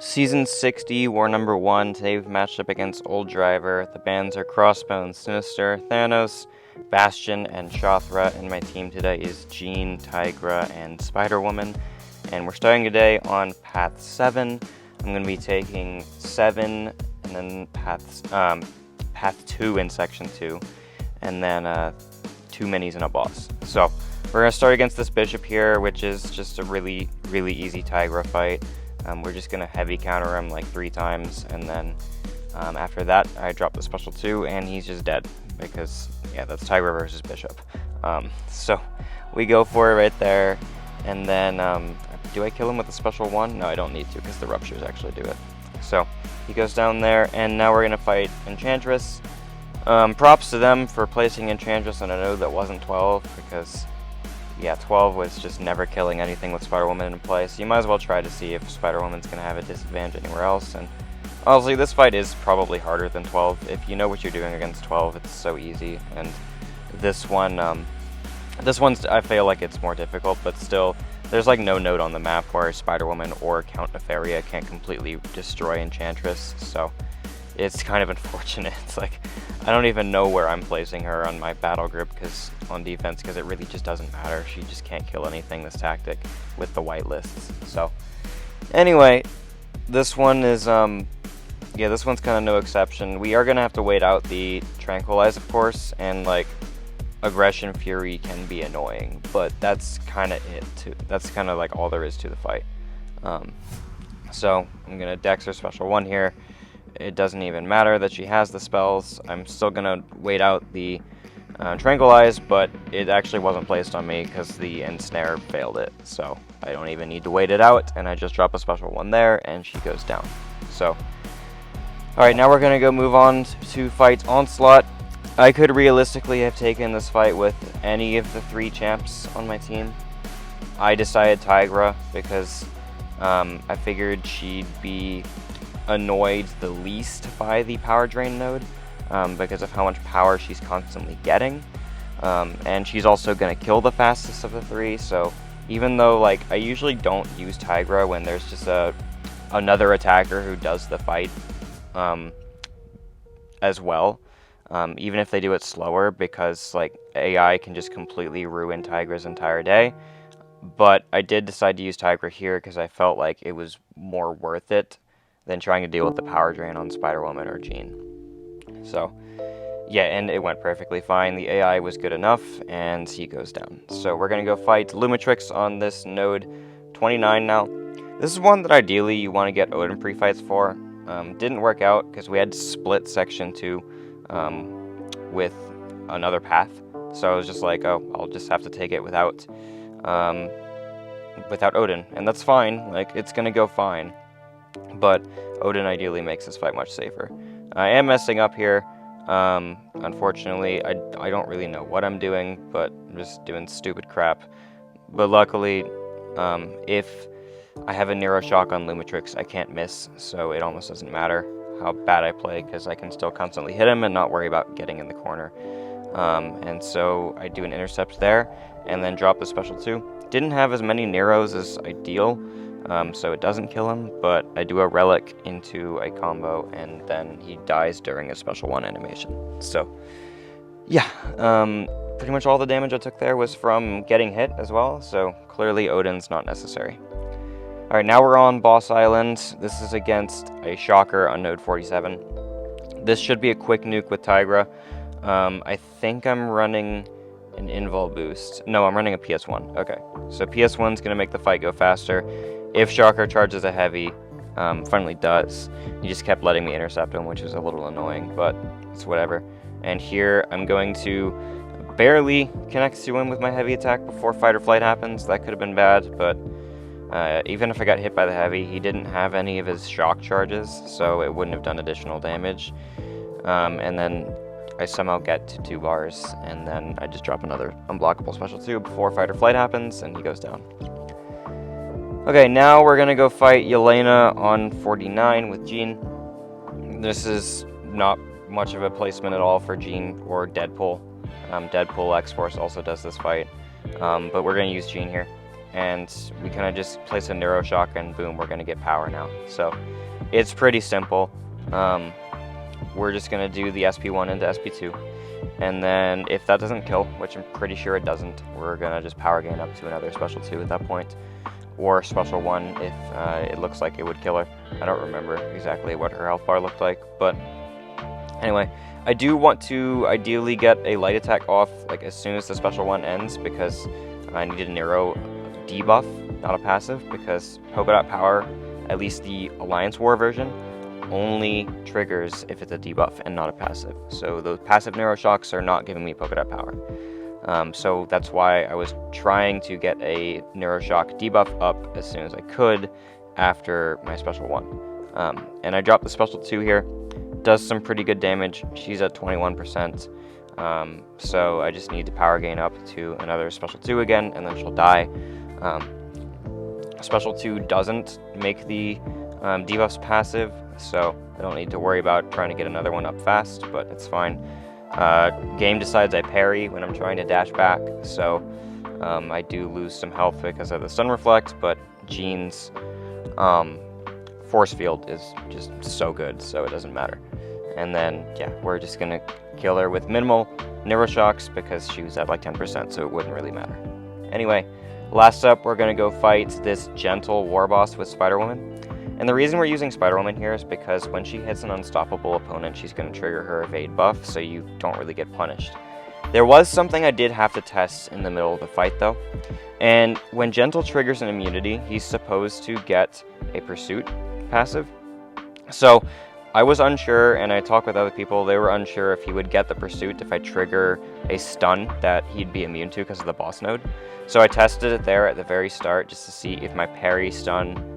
Season 60, War Number 1. Today we've matched up against Old Driver. The bands are Crossbones, Sinister, Thanos, Bastion, and Shothra. And my team today is Jean, Tigra, and Spider-Woman. And we're starting today on Path 7. I'm going to be taking 7, and then Path 2 in Section 2. And then 2 minis and a boss. So, we're going to start against this Bishop here, which is just a really, really easy Tigra fight. We're just going to heavy counter him like 3 times, and then after that I drop the special 2 and he's just dead, because yeah, that's Tigra versus Bishop. So we go for it right there, and then do I kill him with the special 1? No, I don't need to, because the ruptures actually do it. So he goes down there, and now we're going to fight Enchantress. Props to them for placing Enchantress on a node that wasn't 12, because yeah, 12 was just never killing anything with Spider-Woman in play, so you might as well try to see if Spider-Woman's going to have a disadvantage anywhere else. And honestly, this fight is probably harder than 12. If you know what you're doing against 12, it's so easy. And this one's, I feel like it's more difficult, but still, there's like no node on the map where Spider-Woman or Count Nefaria can completely destroy Enchantress, so it's kind of unfortunate. It's like, I don't even know where I'm placing her on my battle group on defense, because it really just doesn't matter. She just can't kill anything, this tactic, with the white lists. So anyway, this one is yeah, this one's kind of no exception. We are gonna have to wait out the Tranquilize, of course, and like Aggression Fury can be annoying, but that's kind of it too. That's kind of like all there is to the fight. So I'm gonna Dex her special 1 here. It doesn't even matter that she has the spells. I'm still gonna wait out the Tranquilize, but it actually wasn't placed on me because the Ensnare failed it, so I don't even need to wait it out, and I just drop a special 1 there, and she goes down. So, alright, now we're gonna go move on to fight Onslaught. I could realistically have taken this fight with any of the 3 champs on my team. I decided Tigra because I figured she'd be annoyed the least by the power drain node, because of how much power she's constantly getting, and she's also going to kill the fastest of the 3. So even though like I usually don't use Tigra when there's just another attacker who does the fight as well, even if they do it slower, because like AI can just completely ruin Tigra's entire day. But I did decide to use Tigra here because I felt like it was more worth it than trying to deal with the power drain on Spider-Woman or Jean. So, yeah, and it went perfectly fine. The AI was good enough, and he goes down. So we're going to go fight Lumatrix on this node 29 now. This is one that ideally you want to get Odin pre-fights for. Didn't work out because we had to split Section 2 with another path. So I was just like, oh, I'll just have to take it without Odin, and that's fine. Like, it's going to go fine. But Odin ideally makes this fight much safer. I am messing up here. Unfortunately, I don't really know what I'm doing, but I'm just doing stupid crap. But luckily, if I have a Nero Shock on Lumatrix, I can't miss, so it almost doesn't matter how bad I play, because I can still constantly hit him and not worry about getting in the corner. And so I do an intercept there, and then drop the special 2. Didn't have as many Neros as ideal, so it doesn't kill him, but I do a relic into a combo, and then he dies during a special 1 animation. So, yeah, pretty much all the damage I took there was from getting hit as well, so clearly Odin's not necessary. Alright, now we're on Boss Island. This is against a Shocker on node 47. This should be a quick nuke with Tigra. I think I'm running an invul boost. No, I'm running a PS1. Okay, so PS1's going to make the fight go faster. If Shocker charges a heavy, finally does, he just kept letting me intercept him, which is a little annoying, but it's whatever. And here I'm going to barely connect to him with my heavy attack before fight or flight happens. That could have been bad, but even if I got hit by the heavy, he didn't have any of his shock charges, so it wouldn't have done additional damage. And then I somehow get to 2 bars, and then I just drop another unblockable special 2 before fight or flight happens, and he goes down. Okay, now we're gonna go fight Yelena on 49 with Jean. This is not much of a placement at all for Jean or Deadpool. Deadpool X-Force also does this fight, but we're gonna use Jean here. and we kind of just place a Neuroshock, and boom, we're going to get power now. So it's pretty simple. We're just going to do the SP1 into SP2, and then if that doesn't kill, which I'm pretty sure it doesn't, we're going to just power gain up to another special 2 at that point, or special 1 if it looks like it would kill her. I don't remember exactly what her health bar looked like, but anyway, I do want to ideally get a light attack off like as soon as the special 1 ends, because I needed a Neuro debuff, not a passive, because Polka Dot Power, at least the Alliance War version, only triggers if it's a debuff and not a passive. So those passive Neuroshocks are not giving me Polka Dot Power. So that's why I was trying to get a Neuroshock debuff up as soon as I could after my special 1. And I dropped the special 2 here. Does some pretty good damage. She's at 21%. So I just need to power gain up to another special 2 again, and then she'll die. Special 2 doesn't make the debuffs passive, so I don't need to worry about trying to get another one up fast, but it's fine. Game decides I parry when I'm trying to dash back, so I do lose some health because of the Stun Reflect, but Jean's force field is just so good, so it doesn't matter. And then, yeah, we're just gonna kill her with minimal Neuroshocks because she was at like 10%, so it wouldn't really matter. Anyway, last up, we're gonna go fight this gentle war boss with Spider-Woman. And the reason we're using Spider-Woman here is because when she hits an unstoppable opponent, she's going to trigger her evade buff, so you don't really get punished. There was something I did have to test in the middle of the fight, though. And when Gentle triggers an immunity, he's supposed to get a Pursuit passive. So I was unsure, and I talked with other people. They were unsure if he would get the Pursuit if I trigger a stun that he'd be immune to because of the boss node. So I tested it there at the very start just to see if my parry stun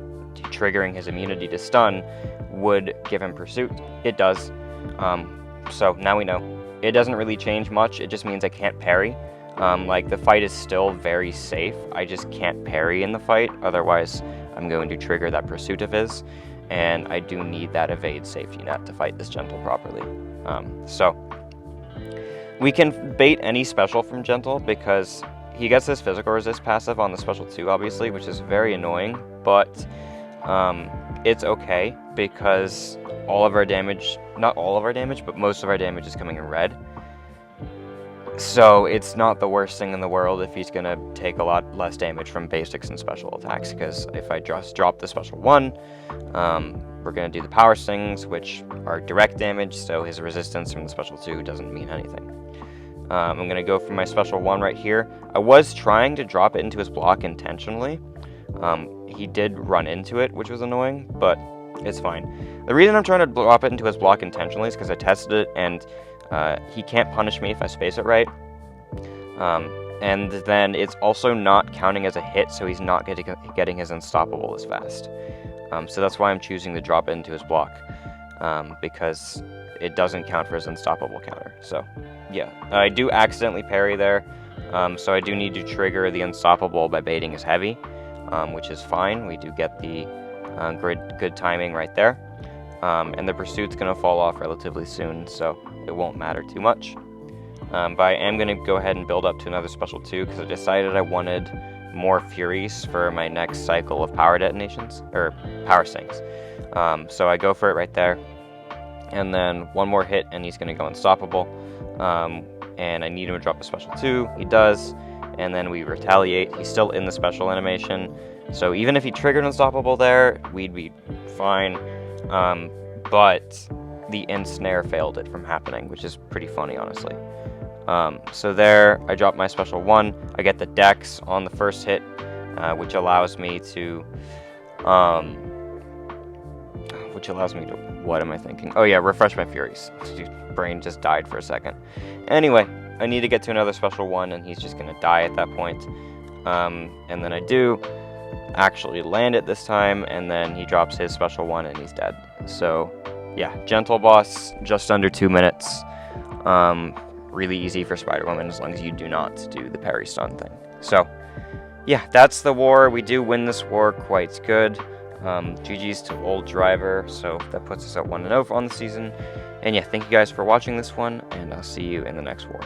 triggering his immunity to stun would give him Pursuit. It does. So now we know. It doesn't really change much. It just means I can't parry. Like, the fight is still very safe. I just can't parry in the fight. Otherwise, I'm going to trigger that Pursuit of his. And I do need that evade safety net to fight this Gentle properly. So we can bait any special from Gentle because he gets this physical resist passive on the special 2, obviously, which is very annoying, but it's okay because all of our damage, not all of our damage, but most of our damage is coming in red. So it's not the worst thing in the world if he's going to take a lot less damage from basics and special attacks, because if I just drop the special 1, we're going to do the power stings, which are direct damage, so his resistance from the special 2 doesn't mean anything. I'm going to go for my special 1 right here. I was trying to drop it into his block intentionally. He did run into it, which was annoying, but it's fine. The reason I'm trying to drop it into his block intentionally is because I tested it, and he can't punish me if I space it right. And then it's also not counting as a hit, so he's not getting his unstoppable as fast. So that's why I'm choosing to drop it into his block, because it doesn't count for his unstoppable counter. So, yeah. I do accidentally parry there, so I do need to trigger the unstoppable by baiting his heavy. Which is fine. We do get the good timing right there. And the Pursuit's going to fall off relatively soon, so it won't matter too much. But I am going to go ahead and build up to another special 2 because I decided I wanted more Furies for my next cycle of power detonations, or power sinks. So I go for it right there. And then one more hit and he's going to go unstoppable. And I need him to drop a special 2. He does. And then we retaliate. He's still in the special animation, so even if he triggered unstoppable there, we'd be fine. But the ensnare failed it from happening, which is pretty funny, honestly. So there, I drop my special 1. I get the Dex on the first hit, which allows me to, what am I thinking? Oh yeah, refresh my Furies. Brain just died for a second. Anyway, I need to get to another special 1, and he's just going to die at that point. And then I do actually land it this time, and then he drops his special 1, and he's dead. So, yeah, Gentle boss, just under 2 minutes. Really easy for Spider-Woman as long as you do not do the parry stun thing. So, yeah, that's the war. We do win this war quite good. GG's to Old Driver, so that puts us at 1-0 on the season. And yeah, thank you guys for watching this one, and I'll see you in the next war.